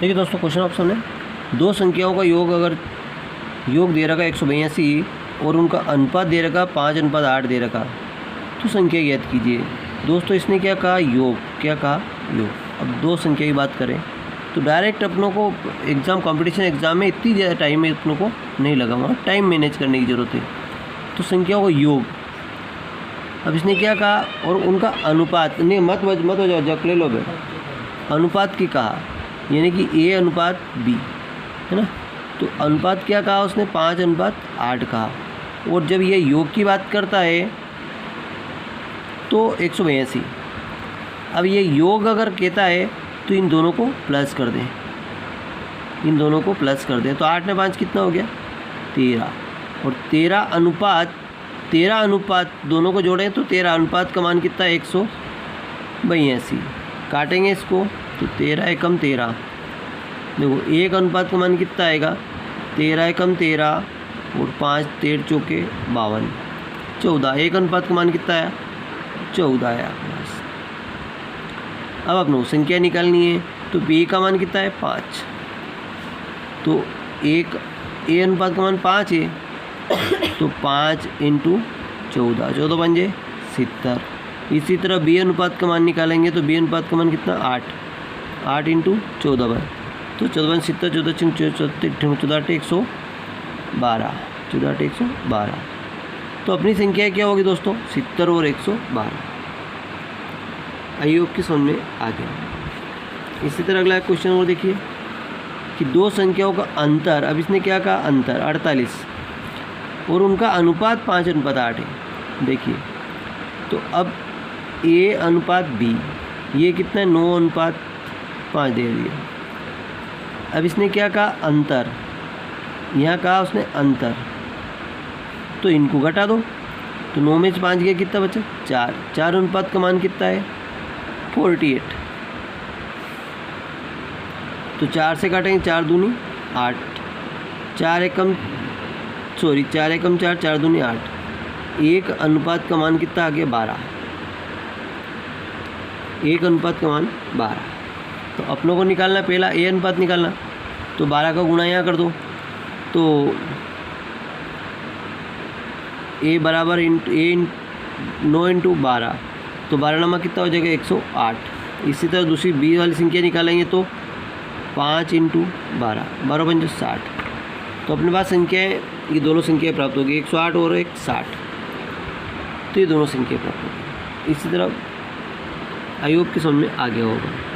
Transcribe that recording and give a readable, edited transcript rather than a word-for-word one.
देखिए दोस्तों, question option है, दो संख्याओं का योग अगर योग दे रखा 182 और उनका अनुपात दे रखा 5:8 दे रखा, तो संख्या ज्ञात कीजिए। दोस्तों इसने क्या कहा, योग। क्या कहा, योग। अब दो संख्या की बात करें तो डायरेक्ट अपनों को एग्ज़ाम कंपटीशन एग्ज़ाम में इतनी ज़्यादा टाइम में अपनों को नहीं लगा, वहाँ टाइम मैनेज करने की ज़रूरत है। तो संख्याओं का योग, अब इसने क्या कहा, और उनका अनुपात नहीं, मत हो जाओ, जब ले लो बेटा, अनुपात की कहा, यानी कि A अनुपात B, है ना। तो अनुपात क्या कहा उसने, 5:8 कहा। और जब ये योग की बात करता है तो 182, अब ये योग अगर कहता है तो इन दोनों को प्लस कर दें, इन दोनों को प्लस कर दें। तो 8 में 5 कितना हो गया, 13। और 13 अनुपात दोनों को जोड़ें तो 13 अनुपात का मान कितना है, 182। काटेंगे इसको तो 13 एकम 13, देखो 1 अनुपात का मान कितना आएगा, 13 एकम 13 और 5 13 चौके 52, 14। 1 अनुपात का मान कितना आया, 14 आया। बस अब अपनों संख्या निकालनी है तो B का मान कितना है, 5। तो एक A अनुपात का मान 5 है, तो 5 × 14, 14 बन जाए 70। इसी तरह B अनुपात का मान निकालेंगे तो B अनुपात का मान कितना, 8 × 14 बन, तो 14 70, 14 14 112, 14 112। तो अपनी संख्या क्या होगी दोस्तों, 70 और 112। आयोग की समझ में आ गया। इसी तरह अगला क्वेश्चन और देखिए कि दो संख्याओं का अंतर, अब इसने क्या कहा, अंतर 48 और उनका अनुपात 5:8 है। देखिए तो अब A अनुपात B, ये कितना है, 9:5 दे दिया। अब इसने क्या कहा, अंतर, यहाँ कहा उसने अंतर, तो इनको घटा दो, तो 9 में 5 गया, कितना बचा, 4। 4 अनुपात का मान कितना है, 48। तो 4 से काटेंगे, 4 दूनी 8, 4 एकम 4, 4 दूनी 8। 1 अनुपात का मान कितना आ गया, 12। 1 अनुपात का मान 12। तो अपनों को निकालना, पहला A अनुपात निकालना, तो 12 का गुणा यहाँ कर दो, तो A बराबर 9 × 12, तो 12 नमा कितना हो जाएगा, 108। इसी तरह दूसरी B वाली संख्या निकालेंगे तो 5 × 12, 12 बन 60। तो अपने पास संख्याएँ, ये दोनों संख्याएँ प्राप्त होगी, 108 और 160। तो ये दोनों संख्या प्राप्त होगी। इसी तरह आयोग की समझ में आ गया होगा।